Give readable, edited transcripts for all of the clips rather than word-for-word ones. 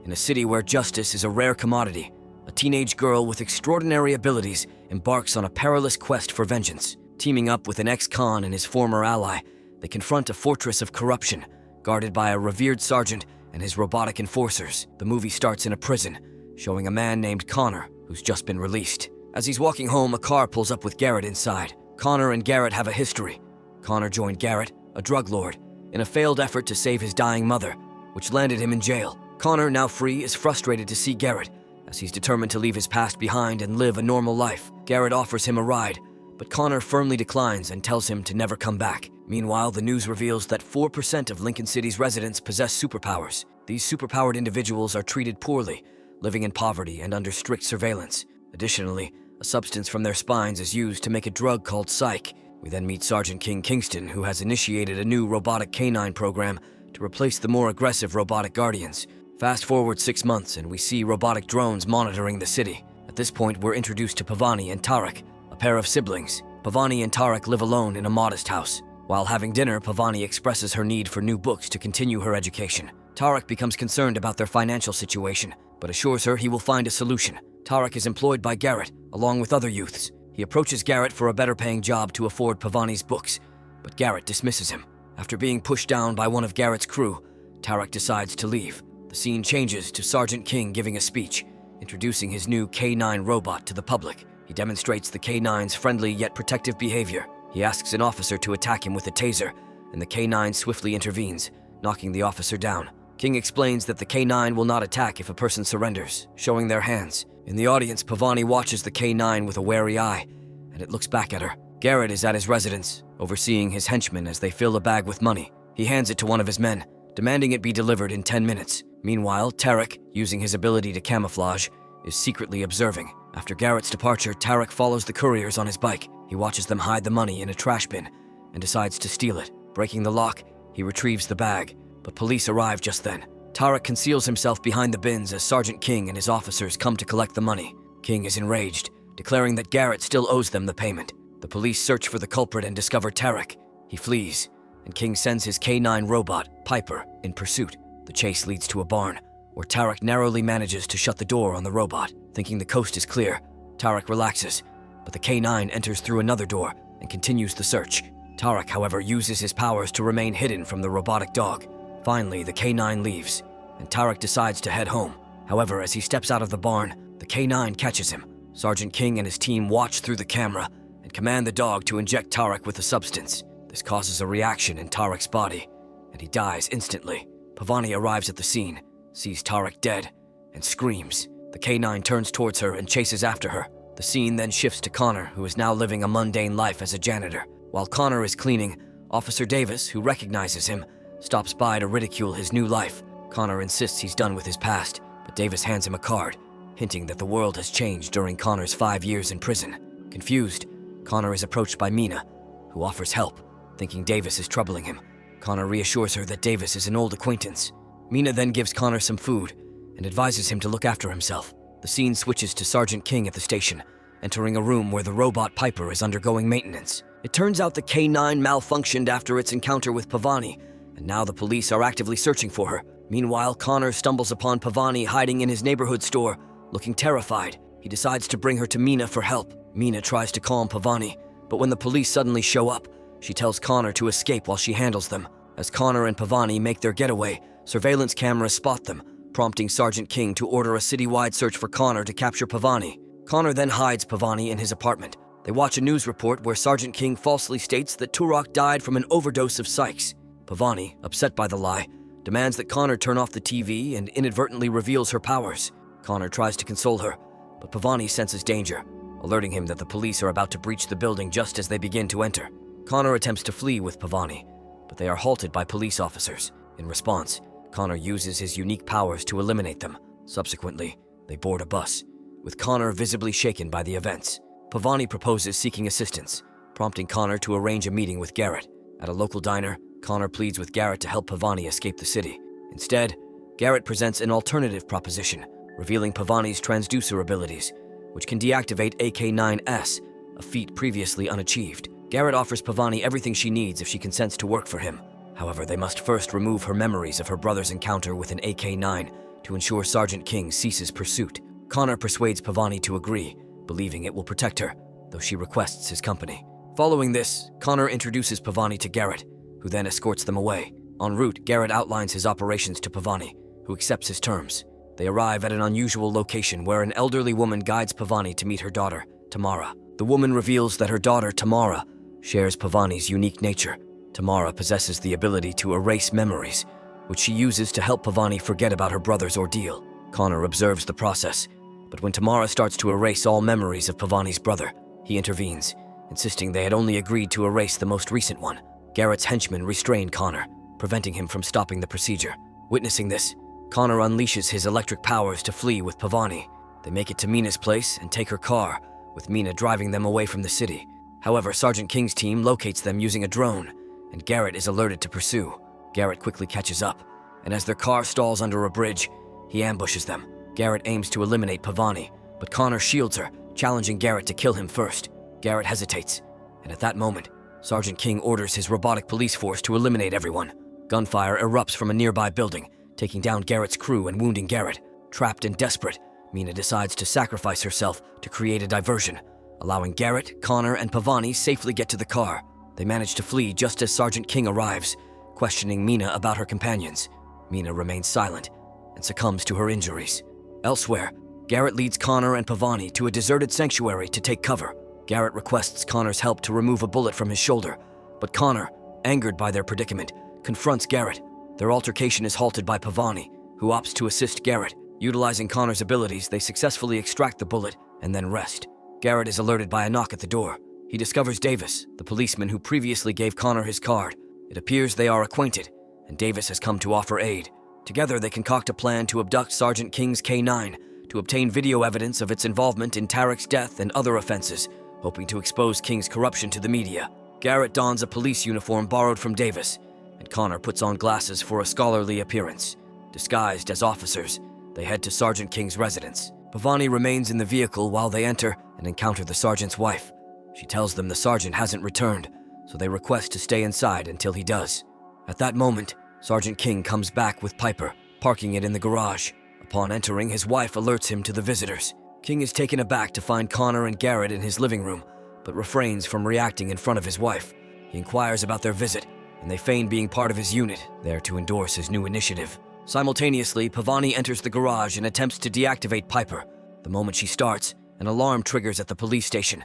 In a city where justice is a rare commodity, a teenage girl with extraordinary abilities embarks on a perilous quest for vengeance. Teaming up with an ex-con and his former ally, they confront a fortress of corruption, guarded by a revered sergeant and his robotic enforcers. The movie starts in a prison, showing a man named Connor, who's just been released. As he's walking home, a car pulls up with Garrett inside. Connor and Garrett have a history. Connor joined Garrett, a drug lord, in a failed effort to save his dying mother, which landed him in jail. Connor, now free, is frustrated to see Garrett, as he's determined to leave his past behind and live a normal life. Garrett offers him a ride, but Connor firmly declines and tells him to never come back. Meanwhile, the news reveals that 4% of Lincoln City's residents possess superpowers. These superpowered individuals are treated poorly, living in poverty and under strict surveillance. Additionally, a substance from their spines is used to make a drug called Psych. We then meet Sergeant King Kingston, who has initiated a new robotic canine program to replace the more aggressive robotic guardians. Fast forward 6 months and we see robotic drones monitoring the city. At this point, we're introduced to Pavani and Tarek, a pair of siblings. Pavani and Tarek live alone in a modest house. While having dinner, Pavani expresses her need for new books to continue her education. Tarek becomes concerned about their financial situation, but assures her he will find a solution. Tarek is employed by Garrett, along with other youths. He approaches Garrett for a better-paying job to afford Pavani's books, but Garrett dismisses him. After being pushed down by one of Garrett's crew, Tarek decides to leave. The scene changes to Sergeant King giving a speech, introducing his new K9 robot to the public. He demonstrates the K9's friendly yet protective behavior. He asks an officer to attack him with a taser, and the K9 swiftly intervenes, knocking the officer down. King explains that the K9 will not attack if a person surrenders, showing their hands. In the audience, Pavani watches the K9 with a wary eye, and it looks back at her. Garrett is at his residence, overseeing his henchmen as they fill a bag with money. He hands it to one of his men, demanding it be delivered in 10 minutes. Meanwhile, Tarek, using his ability to camouflage, is secretly observing. After Garrett's departure, Tarek follows the couriers on his bike. He watches them hide the money in a trash bin and decides to steal it. Breaking the lock, he retrieves the bag, but police arrive just then. Tarek conceals himself behind the bins as Sergeant King and his officers come to collect the money. King is enraged, declaring that Garrett still owes them the payment. The police search for the culprit and discover Tarek. He flees, and King sends his K9 robot, Piper, in pursuit. The chase leads to a barn, where Tarek narrowly manages to shut the door on the robot. Thinking the coast is clear, Tarek relaxes, but the K9 enters through another door and continues the search. Tarek, however, uses his powers to remain hidden from the robotic dog. Finally, the K9 leaves, and Tarek decides to head home. However, as he steps out of the barn, the K9 catches him. Sergeant King and his team watch through the camera and command the dog to inject Tarek with the substance. This causes a reaction in Tarek's body, and he dies instantly. Pavani arrives at the scene, sees Tarek dead, and screams. The K9 turns towards her and chases after her. The scene then shifts to Connor, who is now living a mundane life as a janitor. While Connor is cleaning, Officer Davis, who recognizes him, stops by to ridicule his new life. Connor insists he's done with his past, but Davis hands him a card, hinting that the world has changed during Connor's 5 years in prison. Confused, Connor is approached by Mina, who offers help, thinking Davis is troubling him. Connor reassures her that Davis is an old acquaintance. Mina then gives Connor some food and advises him to look after himself. The scene switches to Sergeant King at the station, entering a room where the robot Piper is undergoing maintenance. It turns out the K9 malfunctioned after its encounter with Pavani, and now the police are actively searching for her. Meanwhile, Connor stumbles upon Pavani hiding in his neighborhood store, looking terrified. He decides to bring her to Mina for help. Mina tries to calm Pavani, but when the police suddenly show up, she tells Connor to escape while she handles them. As Connor and Pavani make their getaway, surveillance cameras spot them, prompting Sergeant King to order a citywide search for Connor to capture Pavani. Connor then hides Pavani in his apartment. They watch a news report where Sergeant King falsely states that Turok died from an overdose of psychs. Pavani, upset by the lie, demands that Connor turn off the TV and inadvertently reveals her powers. Connor tries to console her, but Pavani senses danger, alerting him that the police are about to breach the building just as they begin to enter. Connor attempts to flee with Pavani, but they are halted by police officers. In response, Connor uses his unique powers to eliminate them. Subsequently, they board a bus, with Connor visibly shaken by the events. Pavani proposes seeking assistance, prompting Connor to arrange a meeting with Garrett. At a local diner, Connor pleads with Garrett to help Pavani escape the city. Instead, Garrett presents an alternative proposition, revealing Pavani's transducer abilities, which can deactivate AK-9S, a feat previously unachieved. Garrett offers Pavani everything she needs if she consents to work for him. However, they must first remove her memories of her brother's encounter with an AK-9 to ensure Sergeant King ceases pursuit. Connor persuades Pavani to agree, believing it will protect her, though she requests his company. Following this, Connor introduces Pavani to Garrett, who then escorts them away. En route, Garrett outlines his operations to Pavani, who accepts his terms. They arrive at an unusual location where an elderly woman guides Pavani to meet her daughter, Tamara. The woman reveals that her daughter, Tamara, shares Pavani's unique nature. Tamara possesses the ability to erase memories, which she uses to help Pavani forget about her brother's ordeal. Connor observes the process, but when Tamara starts to erase all memories of Pavani's brother, he intervenes, insisting they had only agreed to erase the most recent one. Garrett's henchmen restrain Connor, preventing him from stopping the procedure. Witnessing this, Connor unleashes his electric powers to flee with Pavani. They make it to Mina's place and take her car, with Mina driving them away from the city. However, Sergeant King's team locates them using a drone, and Garrett is alerted to pursue. Garrett quickly catches up, and as their car stalls under a bridge, he ambushes them. Garrett aims to eliminate Pavani, but Connor shields her, challenging Garrett to kill him first. Garrett hesitates, and at that moment, Sergeant King orders his robotic police force to eliminate everyone. Gunfire erupts from a nearby building, taking down Garrett's crew and wounding Garrett. Trapped and desperate, Mina decides to sacrifice herself to create a diversion, allowing Garrett, Connor, and Pavani safely get to the car. They manage to flee just as Sergeant King arrives, questioning Mina about her companions. Mina remains silent and succumbs to her injuries. Elsewhere, Garrett leads Connor and Pavani to a deserted sanctuary to take cover. Garrett requests Connor's help to remove a bullet from his shoulder, but Connor, angered by their predicament, confronts Garrett. Their altercation is halted by Pavani, who opts to assist Garrett. Utilizing Connor's abilities, they successfully extract the bullet and then rest. Garrett is alerted by a knock at the door. He discovers Davis, the policeman who previously gave Connor his card. It appears they are acquainted, and Davis has come to offer aid. Together, they concoct a plan to abduct Sergeant King's K-9 to obtain video evidence of its involvement in Tarek's death and other offenses, hoping to expose King's corruption to the media. Garrett dons a police uniform borrowed from Davis, and Connor puts on glasses for a scholarly appearance. Disguised as officers, they head to Sergeant King's residence. Pavani remains in the vehicle while they enter and encounter the sergeant's wife. She tells them the sergeant hasn't returned, so they request to stay inside until he does. At that moment, Sergeant King comes back with Piper, parking it in the garage. Upon entering, his wife alerts him to the visitors. King is taken aback to find Connor and Garrett in his living room, but refrains from reacting in front of his wife. He inquires about their visit, and they feign being part of his unit, there to endorse his new initiative. Simultaneously, Pavani enters the garage and attempts to deactivate Piper. The moment she starts, an alarm triggers at the police station,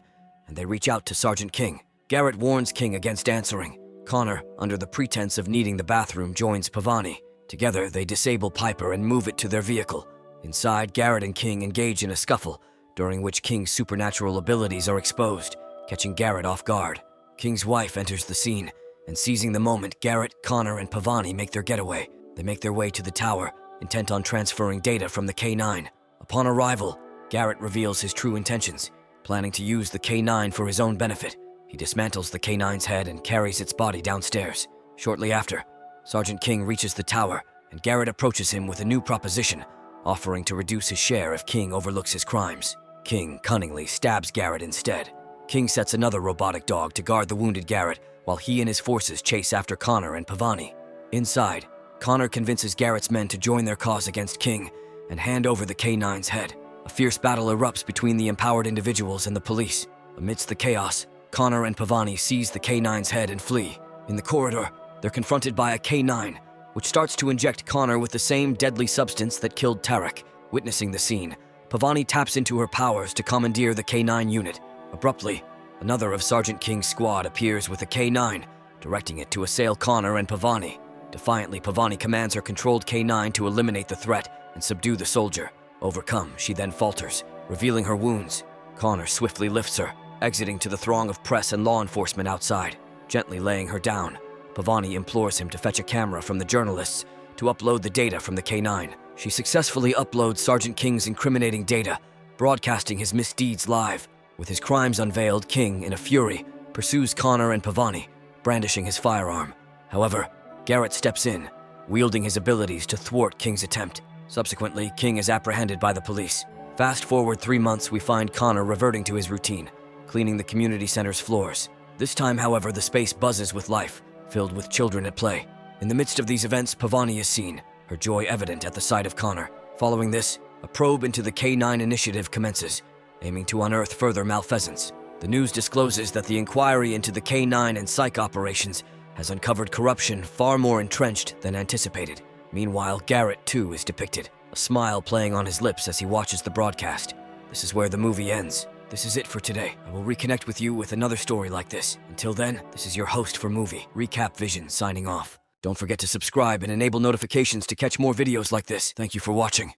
and they reach out to Sergeant King. Garrett warns King against answering. Connor, under the pretense of needing the bathroom, joins Pavani. Together, they disable Piper and move it to their vehicle. Inside, Garrett and King engage in a scuffle, during which King's supernatural abilities are exposed, catching Garrett off guard. King's wife enters the scene, and seizing the moment, Garrett, Connor, and Pavani make their getaway. They make their way to the tower, intent on transferring data from the K-9. Upon arrival, Garrett reveals his true intentions, planning to use the K-9 for his own benefit. He dismantles the K-9's head and carries its body downstairs. Shortly after, Sergeant King reaches the tower, and Garrett approaches him with a new proposition, offering to reduce his share if King overlooks his crimes. King cunningly stabs Garrett instead. King sets another robotic dog to guard the wounded Garrett, while he and his forces chase after Connor and Pavani. Inside, Connor convinces Garrett's men to join their cause against King and hand over the K-9's head. A fierce battle erupts between the empowered individuals and the police. Amidst the chaos, Connor and Pavani seize the K-9's head and flee. In the corridor, they're confronted by a K-9, which starts to inject Connor with the same deadly substance that killed Tarek. Witnessing the scene, Pavani taps into her powers to commandeer the K-9 unit. Abruptly, another of Sergeant King's squad appears with a K-9, directing it to assail Connor and Pavani. Defiantly, Pavani commands her controlled K-9 to eliminate the threat and subdue the soldier. Overcome, she then falters, revealing her wounds. Connor swiftly lifts her, exiting to the throng of press and law enforcement outside. Gently laying her down, Pavani implores him to fetch a camera from the journalists to upload the data from the K-9. She successfully uploads Sergeant King's incriminating data, broadcasting his misdeeds live. With his crimes unveiled, King, in a fury, pursues Connor and Pavani, brandishing his firearm. However, Garrett steps in, wielding his abilities to thwart King's attempt. Subsequently, King is apprehended by the police. Fast forward 3 months, we find Connor reverting to his routine, cleaning the community center's floors. This time, however, the space buzzes with life, filled with children at play. In the midst of these events, Pavani is seen, her joy evident at the sight of Connor. Following this, a probe into the K9 initiative commences, aiming to unearth further malfeasance. The news discloses that the inquiry into the K9 and psych operations has uncovered corruption far more entrenched than anticipated. Meanwhile, Garrett, too, is depicted, a smile playing on his lips as he watches the broadcast. This is where the movie ends. This is it for today. I will reconnect with you with another story like this. Until then, this is your host for Movie, Recap Vision, signing off. Don't forget to subscribe and enable notifications to catch more videos like this. Thank you for watching.